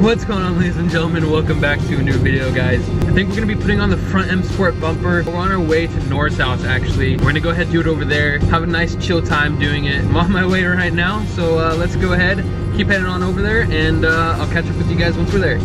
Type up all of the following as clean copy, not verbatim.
What's going on, ladies and gentlemen? Welcome back to a new video, guys. I think we're gonna be putting on the front M Sport bumper. We're on our way to North House, actually. We're gonna go ahead and do it over there. Have a nice chill time doing it. I'm on my way right now, so let's go ahead, keep heading on over there, and I'll catch up with you guys once we're there.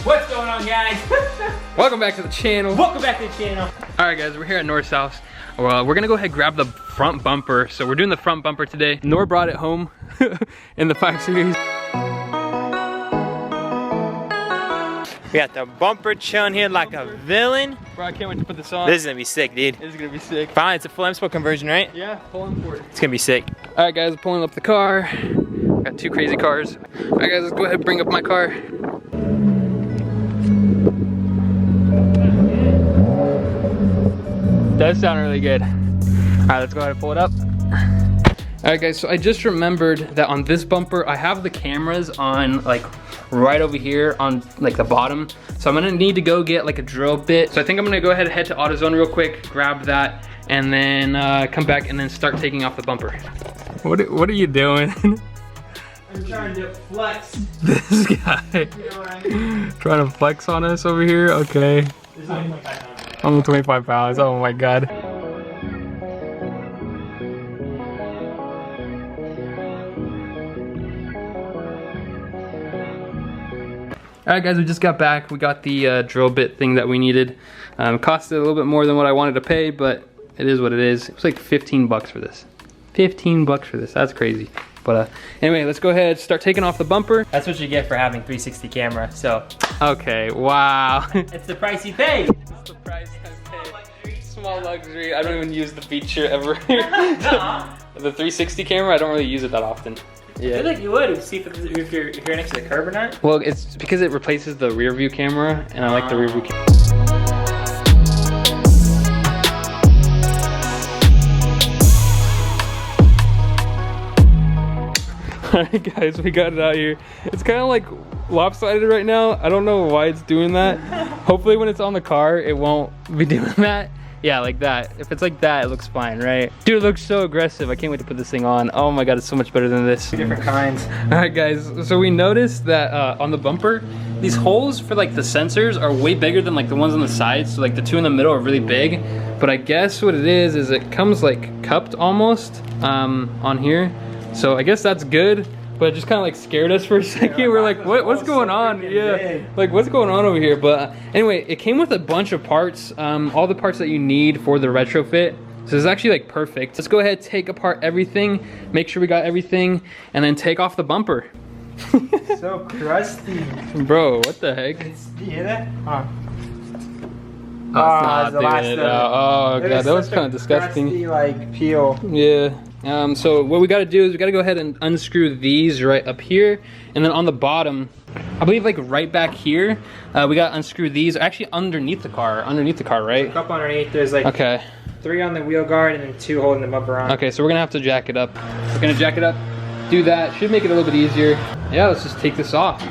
What's going on, guys? Welcome back to the channel. Welcome back to the channel. All right, guys, we're here at North's house. Well, we're gonna go ahead and grab the front bumper. So we're doing the front bumper today. Nor brought it home in the 5 Series. We got the bumper chilling here like a villain. Bro, I can't wait to put this on. This is gonna be sick, dude. This is gonna be sick. Finally, it's a full M Sport conversion, right? Yeah, full import. It's gonna be sick. All right, guys, pulling up the car. Got 2 crazy cars. All right, guys, let's go ahead and bring up my car. Does sound really good. All right, let's go ahead and pull it up. All right, guys, so I just remembered that on this bumper, I have the cameras on like right over here on like the bottom. So I'm gonna need to go get like a drill bit. So I think I'm gonna go ahead and head to AutoZone real quick, grab that, and then come back and then start taking off the bumper. What are you doing? I'm trying to flex. This guy. You know what I mean? Trying to flex on us over here, okay. This is only 25 pounds. I'm 25 pounds, oh my God. Alright, guys, we just got back. We got the drill bit thing that we needed. Costed a little bit more than what I wanted to pay, but it is what it is. It was like 15 bucks for this. 15 bucks for this, that's crazy. But anyway, let's go ahead, start taking off the bumper. That's what you get for having 360 camera, so. Okay, wow. It's the price you pay. It's the price I pay. Small luxury. I don't even use the feature ever. The 360 camera, I don't really use it that often. Yeah. I feel like you would see if you're next to the curb or not. Well, it's because it replaces the rear view camera, and I like the rear view camera. Alright, guys, we got it out here. It's kind of like lopsided right now. I don't know why it's doing that. Hopefully when it's on the car, it won't be doing that. Yeah, like that. If it's like that, it looks fine, right? Dude, it looks so aggressive. I can't wait to put this thing on. Oh my God, it's so much better than this. Different kinds. Alright, guys, so we noticed that on the bumper, these holes for like the sensors are way bigger than like the ones on the sides. So like the 2 in the middle are really big. But I guess what it is it comes like cupped almost on here. So I guess that's good, but it just kind of like scared us for a second. Yeah, we're like, what's going on? Yeah, big. Like what's going on over here? But anyway, it came with a bunch of parts, all the parts that you need for the retrofit. So it's actually like perfect. Let's go ahead, take apart everything, make sure we got everything, and then take off the bumper. So crusty. Bro, what the heck? Do you hear that? Huh. Oh, God, that was kind of disgusting. Crusty, like peel. Yeah. So what we got to do is we got to go ahead and unscrew these right up here, and then on the bottom, I believe like right back here, we got to unscrew these actually underneath the car, right? Up underneath, there's like 3 on the wheel guard and then 2 holding the bumper on. Okay, so we're gonna have to jack it up. We're gonna jack it up, do that, should make it a little bit easier. Yeah, let's just take this off.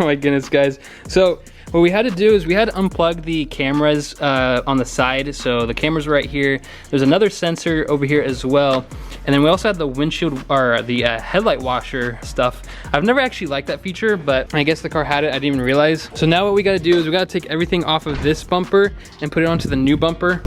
Oh my goodness, guys. So what we had to do is we had to unplug the cameras on the side. So the cameras right here. There's another sensor over here as well. And then we also had the windshield, or the headlight washer stuff. I've never actually liked that feature, but I guess the car had it. I didn't even realize. So now what we gotta do is we gotta take everything off of this bumper and put it onto the new bumper.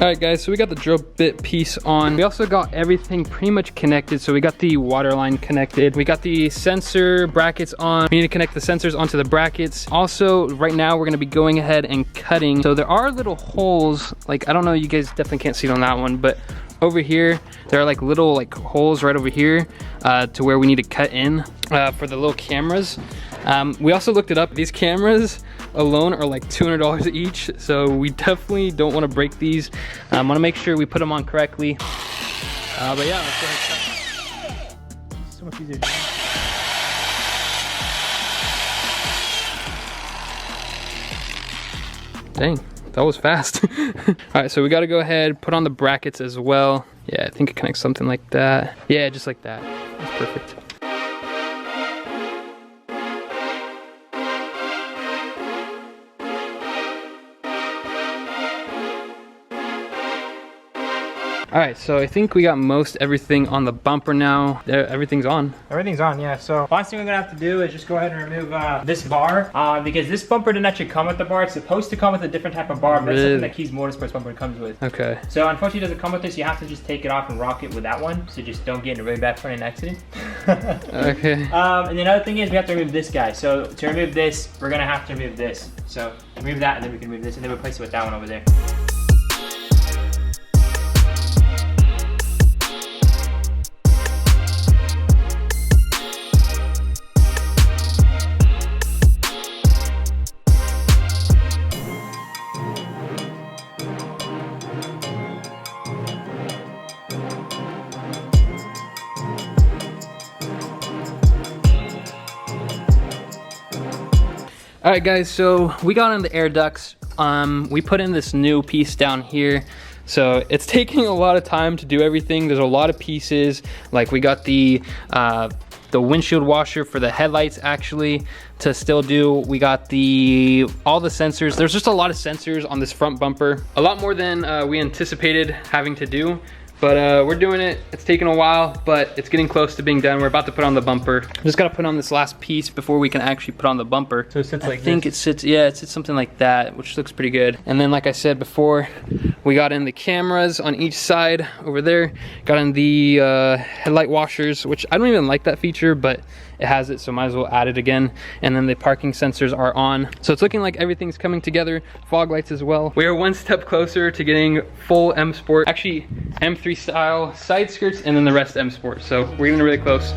All right guys, so we got the drill bit piece on. We also got everything pretty much connected. So we got the water line connected. We got the sensor brackets on. We need to connect the sensors onto the brackets. Also, right now we're gonna be going ahead and cutting. So there are little holes, like, I don't know, you guys definitely can't see it on that one, but over here, there are like little like holes right over here to where we need to cut in for the little cameras. We also looked it up. These cameras alone are like $200 each, so we definitely don't want to break these. Want to make sure we put them on correctly. But yeah, let's go ahead and cut. It's so much easier to do. Dang, that was fast. All right, so we got to go ahead, put on the brackets as well. Yeah, I think it connects something like that. Yeah, just like that. That's perfect. All right, so I think we got most everything on the bumper now. Everything's on. Everything's on, yeah. So last thing we're gonna have to do is just go ahead and remove this bar because this bumper didn't actually come with the bar. It's supposed to come with a different type of bar, but that's something that Keys Motorsports bumper comes with. Okay. So unfortunately, it doesn't come with this. You have to just take it off and rock it with that one. So just don't get in a really bad front end accident. Okay. And the other thing is we have to remove this guy. So to remove this, we're gonna have to remove this. So remove that, and then we can remove this, and then replace it with that one over there. All right guys, so we got in the air ducts. We put in this new piece down here. So it's taking a lot of time to do everything. There's a lot of pieces. Like we got the windshield washer for the headlights actually to still do. We got all the sensors. There's just a lot of sensors on this front bumper. A lot more than we anticipated having to do. But we're doing it. It's taking a while, but it's getting close to being done. We're about to put on the bumper. Just gotta put on this last piece before we can actually put on the bumper. So it sits like this? I think it sits, yeah, it sits something like that, which looks pretty good. And then like I said before, we got in the cameras on each side over there. Got in the headlight washers, which I don't even like that feature, but it has it, so might as well add it again. And then the parking sensors are on. So it's looking like everything's coming together. Fog lights as well. We are one step closer to getting full M Sport, actually M3 style side skirts, and then the rest M Sport. So we're getting really close.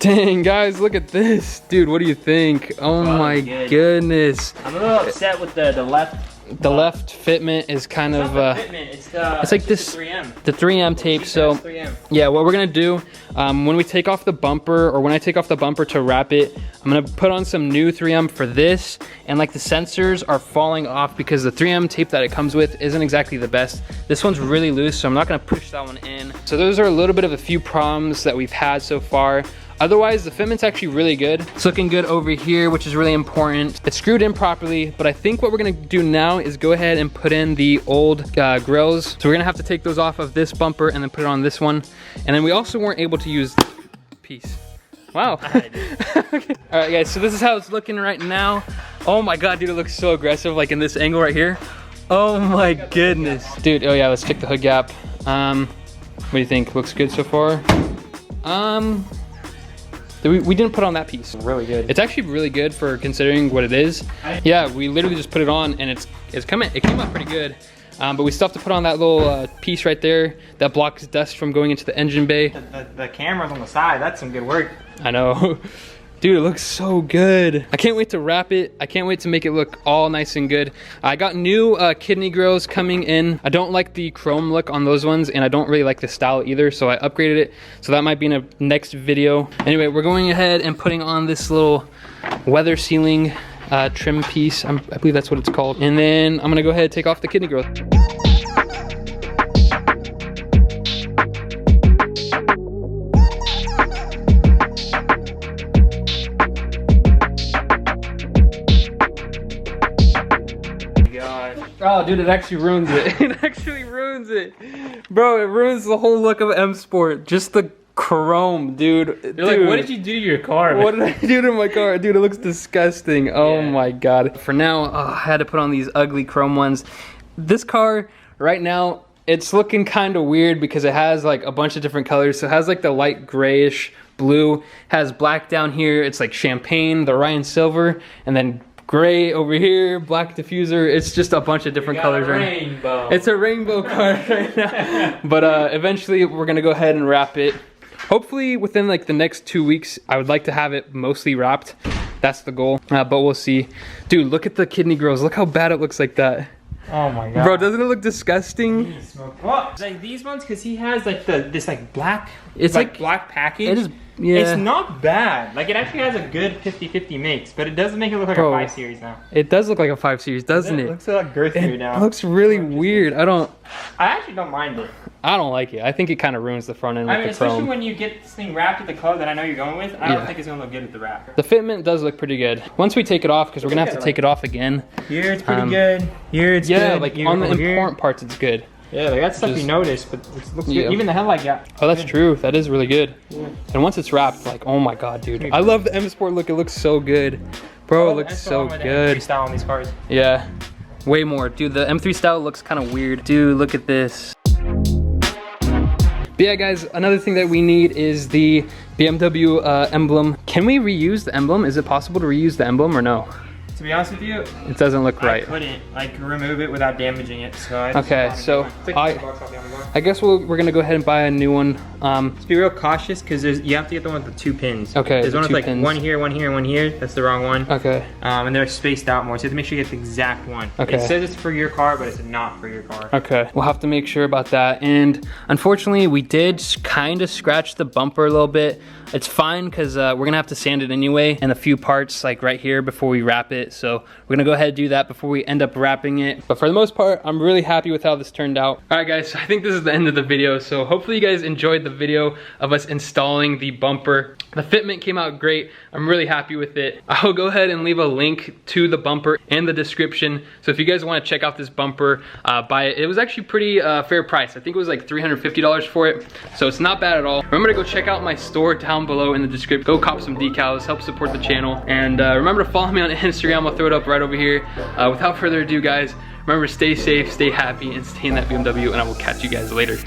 Dang, guys, look at this. Dude, what do you think? Oh my goodness. I'm a little upset with the left. The left fitment is kind of it's like this, the 3M tape. So 3M. Yeah, what we're gonna do when we take off the bumper, or when I take off the bumper to wrap it, I'm gonna put on some new 3M for this. And like the sensors are falling off because the 3M tape that it comes with isn't exactly the best. This one's really loose, so I'm not gonna push that one in. So those are a little bit of a few problems that we've had so far. Otherwise, the fitment's actually really good. It's looking good over here, which is really important. It's screwed in properly, but I think what we're gonna do now is go ahead and put in the old grills. So we're gonna have to take those off of this bumper and then put it on this one. And then we also weren't able to use this piece. Wow. Okay. All right, guys, so this is how it's looking right now. Oh my God, dude, it looks so aggressive, like in this angle right here. Oh my goodness. Dude, oh yeah, let's check the hood gap. What do you think? Looks good so far? We didn't put on that piece. Really good. It's actually really good for considering what it is. Yeah, we literally just put it on and it came out pretty good. But we still have to put on that little piece right there that blocks dust from going into the engine bay. The cameras on the side, that's some good work. I know. Dude, it looks so good. I can't wait to wrap it. I can't wait to make it look all nice and good. I got new kidney grills coming in. I don't like the chrome look on those ones, and I don't really like the style either, so I upgraded it. So that might be in a next video. Anyway, we're going ahead and putting on this little weather sealing trim piece. I believe that's what it's called. And then I'm gonna go ahead and take off the kidney grill. Oh, dude, it actually ruins it. It actually ruins it. Bro, it ruins the whole look of M Sport. Just the chrome, dude. You're like, what did you do to your car? What did I do to my car? Dude, it looks disgusting. Oh my God. For now, I had to put on these ugly chrome ones. This car, right now, it's looking kind of weird because it has like a bunch of different colors. So it has like the light grayish blue, has black down here. It's like champagne, the Ryan silver, and then gray over here, black diffuser. It's just a bunch of different colors. Rainbow. It's a rainbow car right now. But eventually we're gonna go ahead and wrap it. Hopefully within like the next 2 weeks, I would like to have it mostly wrapped. That's the goal, but we'll see. Dude, look at the kidney grills. Look how bad it looks like that. Oh my God. Bro, doesn't it look disgusting? What? Like these ones, because he has like this like black, it's like black package. It is, yeah. It's not bad. Like it actually has a good 50-50 mix, but it doesn't make it look like a 5 Series now. It does look like a 5 Series, doesn't it? It looks a lot girthier now. It looks really weird. I actually don't mind it. I don't like it. I think it kind of ruins the front end with the chrome. Especially when you get this thing wrapped with the color that I know you're going with, I don't think it's gonna look good with the wrap. The fitment does look pretty good. Once we take it off, because we're gonna have to take it off again. Here it's pretty good. Here it's good. Yeah, like on the important parts, it's good. Yeah, like that's stuff you notice, but it looks good. Even the headlight gap. Oh, that's true. That is really good. Yeah. And once it's wrapped, like, oh my God, dude. I love the M Sport look. It looks so good. Bro, it looks so good. M3 style on these cars. Yeah, way more. Dude, the M3 style looks kind of weird. Dude, look at this. But yeah, guys, another thing that we need is the BMW emblem. Can we reuse the emblem? Is it possible to reuse the emblem or no? To be honest with you, it doesn't look right. I couldn't like remove it without damaging it. So I I guess we're gonna go ahead and buy a new one. Just be real cautious because you have to get the one with the 2 pins. Okay. There's one with like pins. One here, one here, and one here. That's the wrong one. Okay. And they're spaced out more, so you have to make sure you get the exact one. Okay. It says it's for your car, but it's not for your car. Okay. We'll have to make sure about that. And unfortunately, we did kind of scratch the bumper a little bit. It's fine because we're gonna have to sand it anyway and a few parts like right here before we wrap it. So we're gonna go ahead and do that before we end up wrapping it. But for the most part, I'm really happy with how this turned out. All right, guys, so I think this is the end of the video. So hopefully you guys enjoyed the video of us installing the bumper. The fitment came out great. I'm really happy with it. I'll go ahead and leave a link to the bumper in the description. So if you guys wanna check out this bumper, buy it. It was actually pretty fair price. I think it was like $350 for it. So it's not bad at all. Remember to go check out my store down below in the description. Go cop some decals, help support the channel. And remember to follow me on Instagram. I'll throw it up right over here. Without further ado, guys, remember, stay safe, stay happy, and stay in that BMW, and I will catch you guys later.